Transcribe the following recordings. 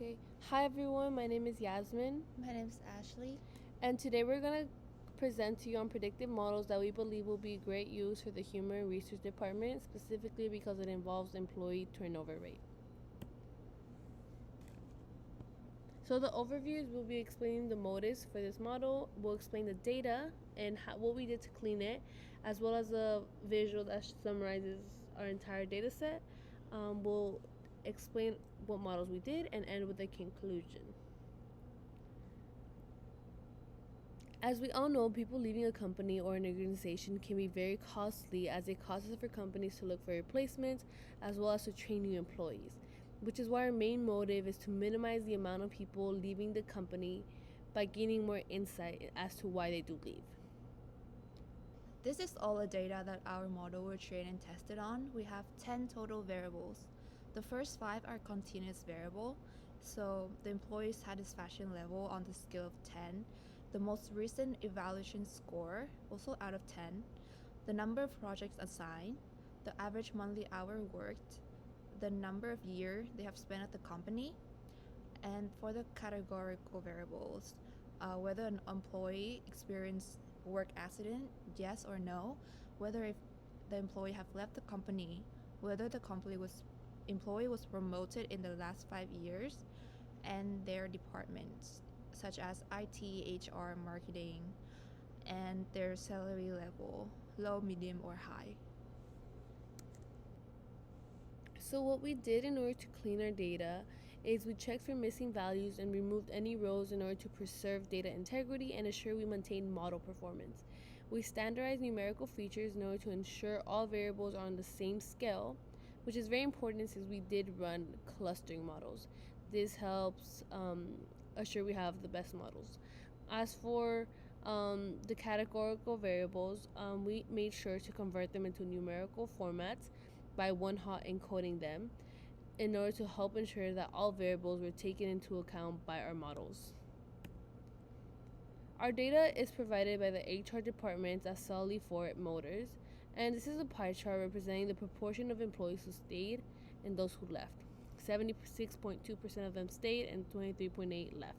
Okay. Hi everyone, my name is Yasmin, My name is Ashley. and today we're going to present to you on predictive models that we believe will be great use for the Human Resource Department, specifically because it involves employee turnover rate. So the overviews will be explaining the motives for this model, we'll explain the data and what we did to clean it, as well as a visual that summarizes our entire data set. We'll explain what models we did and end with a conclusion. As we all know, people leaving a company or an organization can be very costly, as it causes for companies to look for replacements as well as to train new employees, which is why our main motive is to minimize the amount of people leaving the company by gaining more insight as to why they do leave. This is all the data that our model were trained and tested on. We have 10 total variables. The first 5 are continuous variable, so the employee satisfaction level on the scale of 10, the most recent evaluation score, also out of 10, the number of projects assigned, the average monthly hour worked, the number of years they have spent at the company, and for the categorical variables, whether an employee experienced work accident, yes or no, whether if the employee have left the company, whether the employee was promoted in the last 5 years, and their departments such as IT, HR, marketing, and their salary level, low, medium, or high. So what we did in order to clean our data is we checked for missing values and removed any rows in order to preserve data integrity and ensure we maintain model performance. We standardized numerical features in order to ensure all variables are on the same scale, which is very important since we did run clustering models. This helps assure we have the best models. As for the categorical variables, we made sure to convert them into numerical formats by one-hot encoding them in order to help ensure that all variables were taken into account by our models. Our data is provided by the HR departments at solely for Motors, and this is a pie chart representing the proportion of employees who stayed and those who left. 76.2% of them stayed and 23.8% left.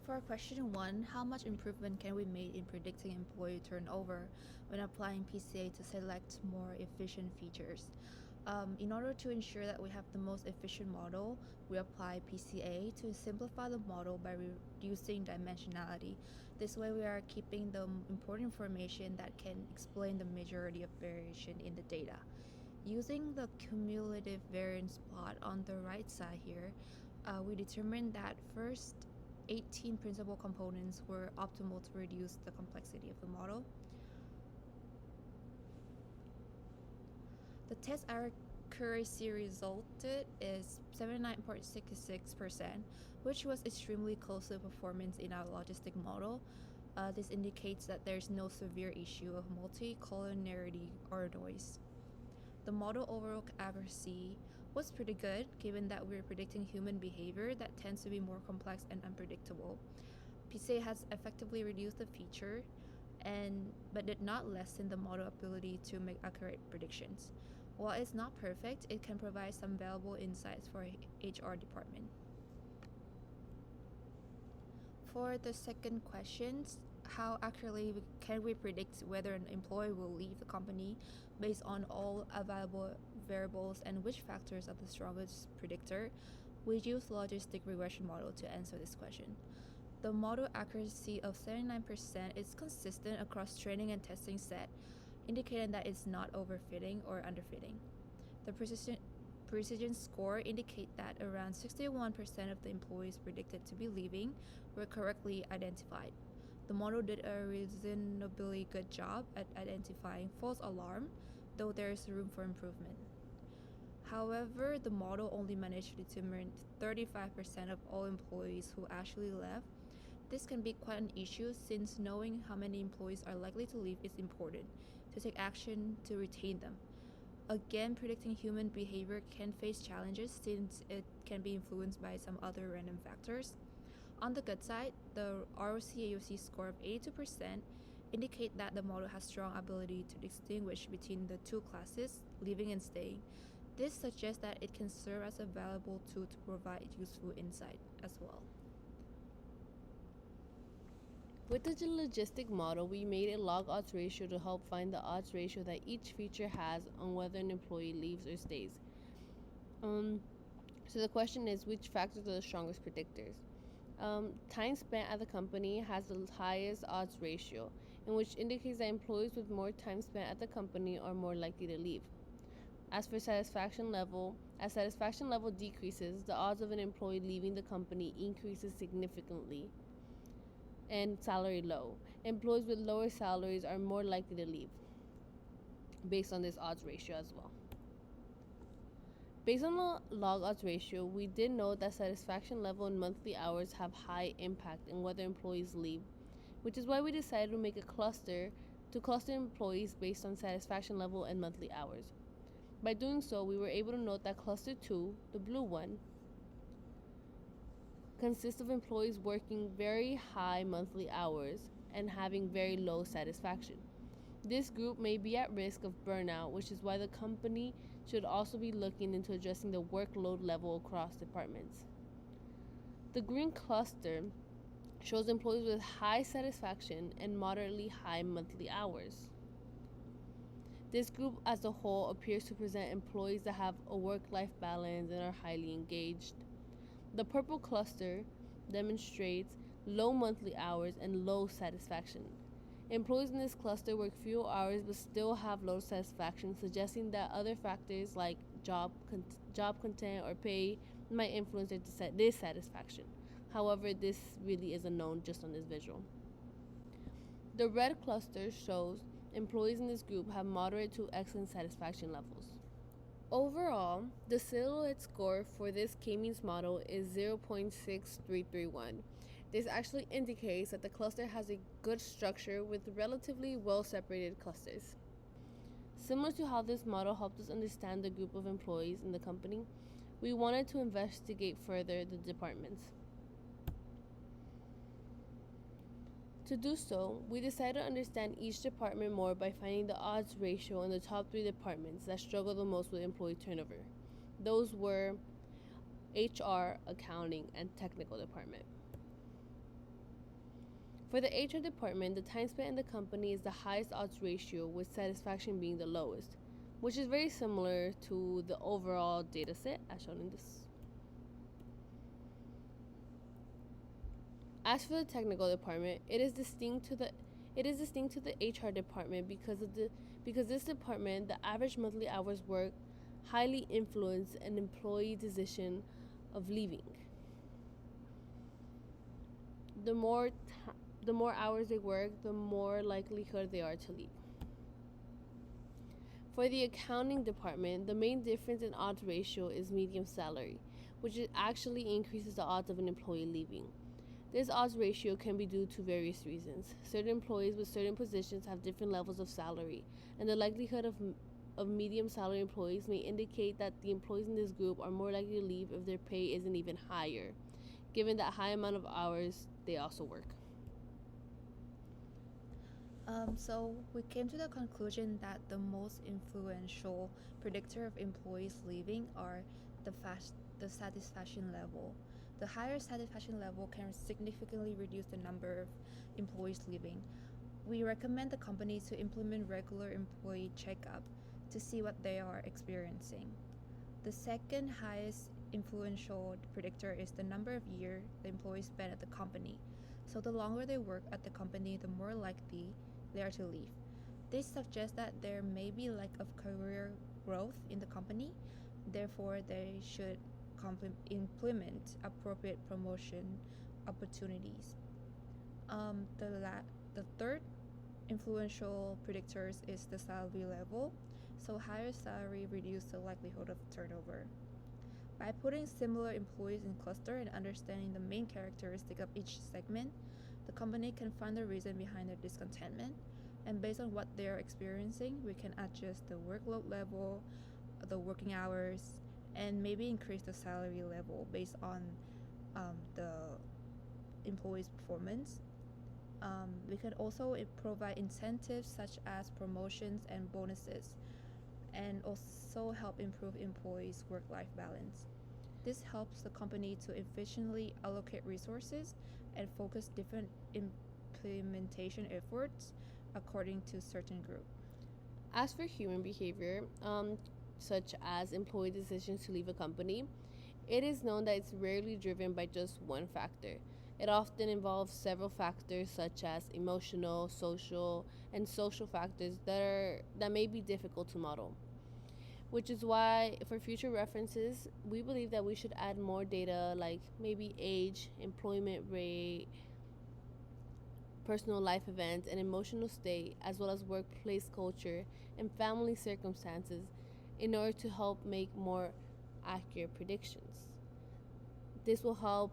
For question 1, how much improvement can we make in predicting employee turnover when applying PCA to select more efficient features? In order to ensure that we have the most efficient model, we apply PCA to simplify the model by reducing dimensionality. This way, we are keeping the important information that can explain the majority of variation in the data. Using the cumulative variance plot on the right side here, we determined that first 18 principal components were optimal to reduce the complexity of the model. The test accuracy resulted is 79.66%, which was extremely close to performance in our logistic model. This indicates that there's no severe issue of multicollinearity or noise. The model overall accuracy was pretty good, given that we're predicting human behavior that tends to be more complex and unpredictable. PCA has effectively reduced the feature, but did not lessen the model ability to make accurate predictions. While it's not perfect, it can provide some valuable insights for HR department. For the second question, how accurately can we predict whether an employee will leave the company based on all available variables and which factors are the strongest predictor? We use logistic regression model to answer this question. The model accuracy of 79% is consistent across training and testing set, indicating that it's not overfitting or underfitting. The precision score indicate that around 61% of the employees predicted to be leaving were correctly identified. The model did a reasonably good job at identifying false alarm, though there is room for improvement. However, the model only managed to determine 35% of all employees who actually left. This can be quite an issue since knowing how many employees are likely to leave is important to take action to retain them. Again, predicting human behavior can face challenges since it can be influenced by some other random factors. On the good side, the ROC-AUC score of 82% indicate that the model has strong ability to distinguish between the two classes, leaving and staying. This suggests that it can serve as a valuable tool to provide useful insight as well. With the logistic model, we made a log odds ratio to help find the odds ratio that each feature has on whether an employee leaves or stays. So the question is, which factors are the strongest predictors? Time spent at the company has the highest odds ratio, in which indicates that employees with more time spent at the company are more likely to leave. As for satisfaction level, as satisfaction level decreases, the odds of an employee leaving the company increases significantly. And salary low. Employees with lower salaries are more likely to leave, based on this odds ratio as well. Based on the log odds ratio, we did note that satisfaction level and monthly hours have high impact in whether employees leave, which is why we decided to make a cluster to cluster employees based on satisfaction level and monthly hours. By doing so, we were able to note that cluster 2, the blue one, consists of employees working very high monthly hours and having very low satisfaction. This group may be at risk of burnout, which is why the company should also be looking into addressing the workload level across departments. The green cluster shows employees with high satisfaction and moderately high monthly hours. This group as a whole appears to present employees that have a work-life balance and are highly engaged. The purple cluster demonstrates low monthly hours and low satisfaction. Employees in this cluster work fewer hours but still have low satisfaction, suggesting that other factors like job content or pay might influence their dissatisfaction. However, this really isn't known just on this visual. The red cluster shows employees in this group have moderate to excellent satisfaction levels. Overall, the silhouette score for this K-means model is 0.6331. This actually indicates that the cluster has a good structure with relatively well-separated clusters. Similar to how this model helped us understand the group of employees in the company, we wanted to investigate further the departments. To do so, we decided to understand each department more by finding the odds ratio in the top 3 departments that struggle the most with employee turnover. Those were HR, accounting, and technical department. For the HR department, the time spent in the company is the highest odds ratio, with satisfaction being the lowest, which is very similar to the overall data set as shown in this. As for the technical department, it is distinct to the HR department because this department, the average monthly hours worked highly influence an employee decision of leaving. The more hours they work, the more likelihood they are to leave. For the accounting department, the main difference in odds ratio is medium salary, which actually increases the odds of an employee leaving. This odds ratio can be due to various reasons. Certain employees with certain positions have different levels of salary, and the likelihood of medium salary employees may indicate that the employees in this group are more likely to leave if their pay isn't even higher, given that high amount of hours they also work. So we came to the conclusion that the most influential predictor of employees leaving are the satisfaction level. The higher satisfaction level can significantly reduce the number of employees leaving. We recommend the company to implement regular employee checkup to see what they are experiencing. The second highest influential predictor is the number of years the employees spend at the company. So the longer they work at the company, the more likely they are to leave. This suggests that there may be lack of career growth in the company. Therefore, they should implement appropriate promotion opportunities. The third influential predictors is the salary level. So higher salary reduces the likelihood of turnover. By putting similar employees in cluster and understanding the main characteristic of each segment, the company can find the reason behind their discontentment, and based on what they are experiencing, we can adjust the workload level, the working hours, and maybe increase the salary level based on the employee's performance. We can also provide incentives such as promotions and bonuses, and also help improve employees' work-life balance. This helps the company to efficiently allocate resources and focus different implementation efforts according to certain group. As for human behavior, such as employee decisions to leave a company, it is known that it's rarely driven by just one factor. It often involves several factors such as emotional, social, and social factors that may be difficult to model. Which is why, for future references, we believe that we should add more data like maybe age, employment rate, personal life events, and emotional state, as well as workplace culture and family circumstances, in order to help make more accurate predictions. This will help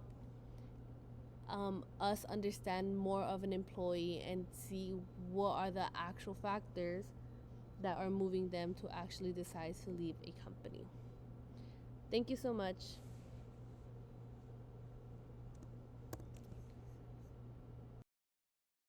us understand more of an employee and see what are the actual factors that are moving them to actually decide to leave a company. Thank you so much.